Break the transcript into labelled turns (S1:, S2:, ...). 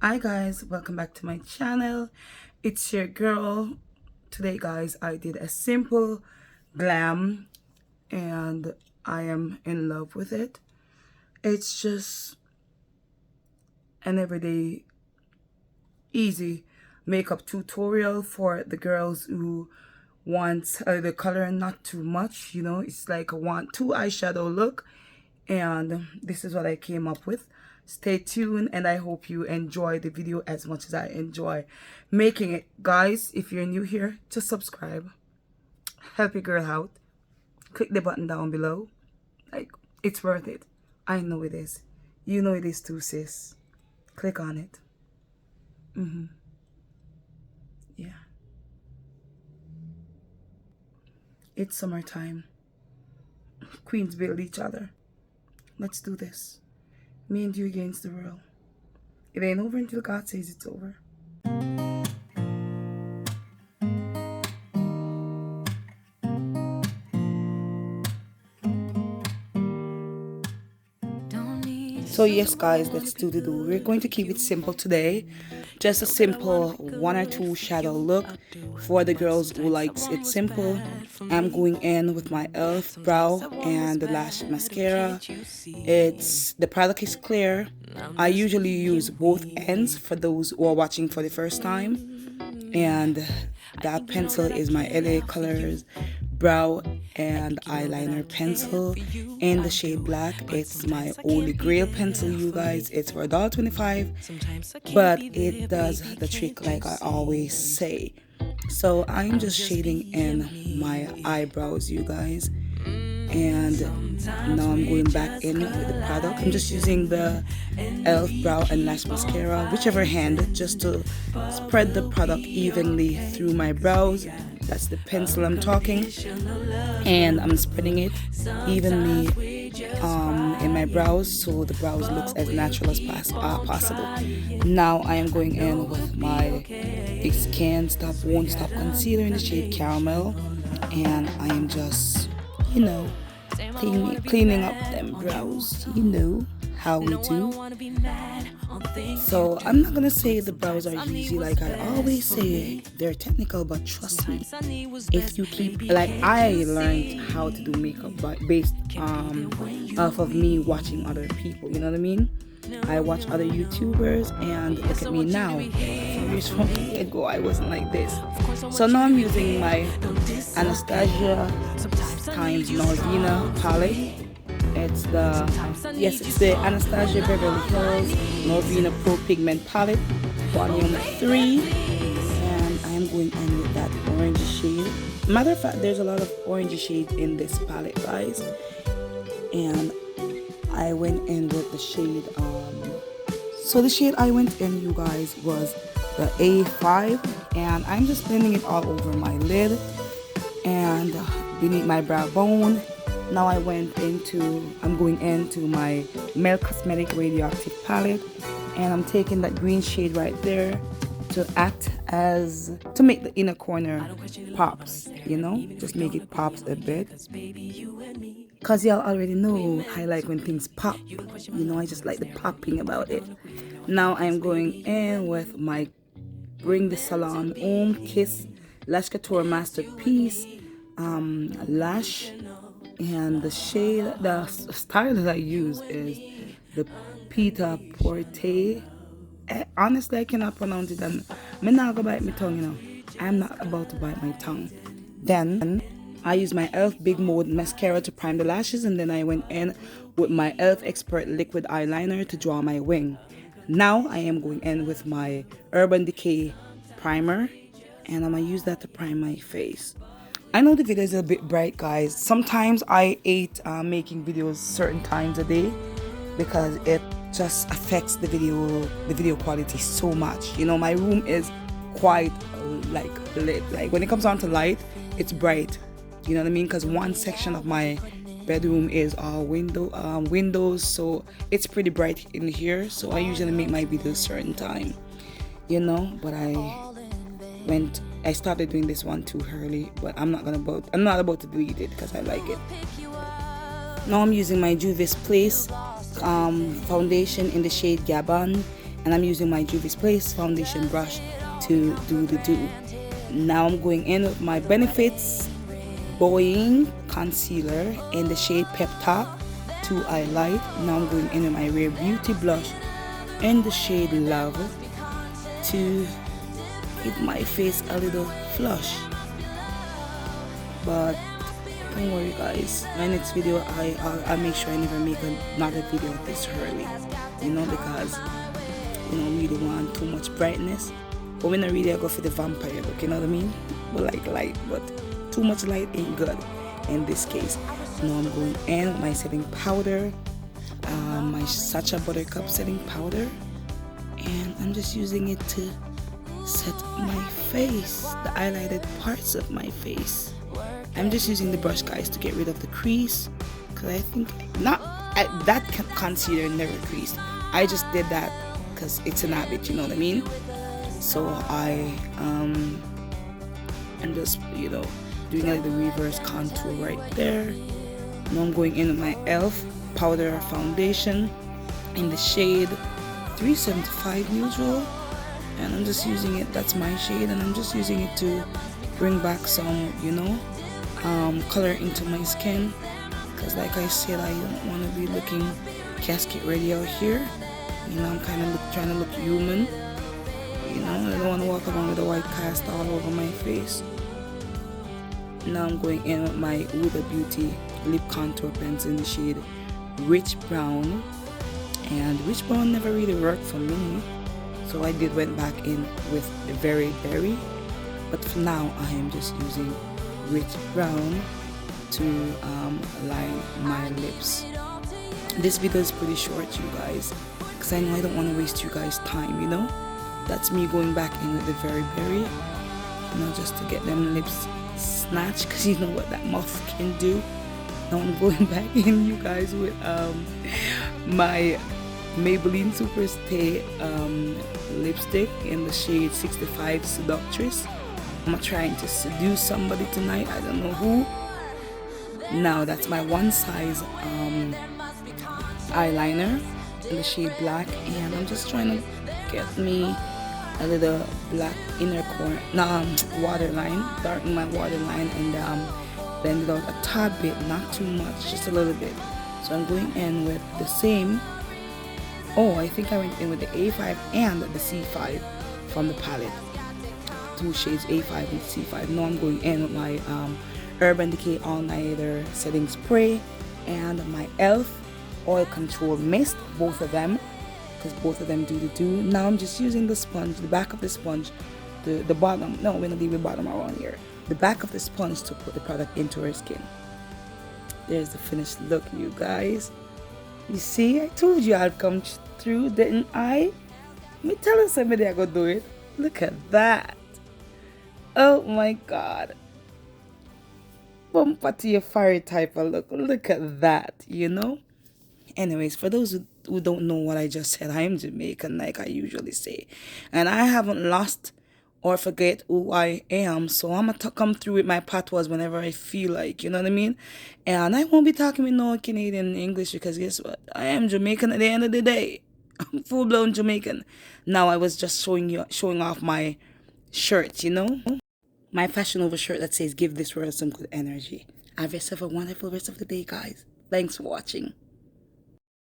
S1: Hi guys, welcome back to my channel. It's your girl. Today guys, I did a simple glam and I am in love with it. It's just an everyday easy makeup tutorial for the girls who want the color not too much, it's like a want two eyeshadow look, and this is what I came up with. Stay tuned and I hope you enjoy the video as much as I enjoy making it. Guys, if you're new here, just subscribe, help your girl out, click the button down below. Like, it's worth it. I know it is. You know it is too, sis. Click on it. Yeah, it's summertime. Queens build each other. Let's do this. Me and you against the world. It ain't over until God says it's over. So yes guys, let's do the do. We're going to keep it simple today. Just a simple one or two shadow look for the girls who likes it simple. I'm going in with my e.l.f. brow and the lash mascara. The product is clear. I usually use both ends for those who are watching for the first time. And that pencil is my LA Colors brow and eyeliner pencil in the shade black. It's my Holy Grail pencil, you guys. It's for $1.25, but it does the trick like I always say. So I'm just shading in my eyebrows, you guys. And now I'm going back in with the product. I'm just using the e.l.f. brow and lash mascara, whichever hand, just to spread the product evenly through my brows. That's the pencil I'm talking, and I'm spreading it evenly in my brows so the brows looks as natural as possible. Now I am going in with my Can't Stop Won't Stop concealer in the shade Caramel, and I am just cleaning up them brows, how we do. So I'm not gonna say the brows are easy. Like I always say, they're technical, but trust me, if you keep, like, I learned how to do makeup based off of me watching other people, you know what I mean? I watch other YouTubers and look at me now. A few years from ago I wasn't like this. So now I'm using my Anastasia times Norvina palette. It's the Anastasia Beverly Hills Norvina Pro Pigment Palette, Volume 3. And I am going in with that orange shade. Matter of fact, there's a lot of orange shades in this palette, guys. And I went in with the shade, so the shade I went in, you guys, was the A5. And I'm just blending it all over my lid and beneath my brow bone. Now I'm going into my Mel Cosmetic Radioactive palette, and I'm taking that green shade right there to make the inner corner pops, just make it pops a bit. Cause y'all already know I like when things pop, I just like the popping about it. Now I'm going in with my Bring the Salon Home Kiss Lash Couture Masterpiece lash. And the style that I use is the Pita Porte. Honestly, I cannot pronounce it, and I'm not gonna bite my tongue, I'm not about to bite my tongue. Then I use my e.l.f. Big Mode mascara to prime the lashes, and then I went in with my e.l.f. Expert liquid eyeliner to draw my wing. Now I am going in with my Urban Decay primer, and I'm gonna use that to prime my face. I know the video is a bit bright, guys. Sometimes I hate making videos certain times a day because it just affects the video quality so much. My room is quite lit. Like when it comes down to light, it's bright. You know what I mean? Because one section of my bedroom is all windows, so it's pretty bright in here. So I usually make my videos certain time, but I started doing this one too early, but I'm not about to delete it because I like it. Now I'm using my Juvia's Place foundation in the shade Gabon, And I'm using my Juvia's Place foundation brush to do the do. Now I'm going in with my Benefits Bowing Concealer in the shade Pep Talk to highlight. Now I'm going in with my Rare Beauty blush in the shade Love to give my face a little flush. But don't worry guys, my next video I'll make sure I never make another video this early, because we don't want too much brightness. But when I really go for the vampire look, you know what I mean? But like light, but too much light ain't good in this case. Now I'm going in with my setting powder, my Sacha Buttercup setting powder, and I'm just using it to set my face, the highlighted parts of my face. I'm just using the brush, guys, to get rid of the crease, because I think that concealer never creased. I just did that because it's an habit, you know what I mean? So I'm just doing like the reverse contour right there. Now I'm going in with my e.l.f. powder foundation in the shade 375 neutral, and I'm just using it, that's my shade, and I'm just using it to bring back some color into my skin, because like I said, I don't want to be looking casket ready out here. I'm kind of trying to look human. I don't want to walk around with a white cast all over my face. Now I'm going in with my Huda Beauty lip contour pens in the shade Rich Brown, and Rich Brown never really worked for me, so I went back in with the Very Berry, but for now I am just using Rich Brown to line my lips. This video is pretty short, you guys, because I know I don't want to waste you guys time. That's me going back in with the Very Berry, just to get them lips snatched, because you know what that muff can do. Now I'm going back in, you guys, with my Maybelline Superstay lipstick in the shade 65 Seductress. I'm trying to seduce somebody tonight, I don't know who. Now that's my one size eyeliner in the shade Black, and I'm just trying to get me a little black inner corner, waterline, darken my waterline, and blend it out a tad bit, not too much, just a little bit. So I'm going in with the same, I think I went in with the A5 and the C5 from the palette, two shades A5 and C5. Now I'm going in with my Urban Decay All Nighter setting spray and my e.l.f. oil control mist, both of them, because both of them do the do. Now I'm just using the sponge, the back of the sponge, the bottom, no, we're gonna leave the bottom around here, the back of the sponge, to put the product into her skin. There's the finished look, you guys. You see, I told you I'd come through, didn't I? Me telling somebody I go do it. Look at that. Oh my god. Bumper to your fiery type of look. Look at that, Anyways, for those who don't know what I just said, I am Jamaican, like I usually say. And I haven't lost or forget who I am. So I'm going to come through with my patois whenever I feel like, you know what I mean? And I won't be talking with no Canadian English, because guess what? I am Jamaican at the end of the day. I'm full-blown Jamaican. Now I was just showing off my shirt, my Fashion Over shirt that says, "Give this world some good energy." Have yourself a wonderful rest of the day, guys. Thanks for watching.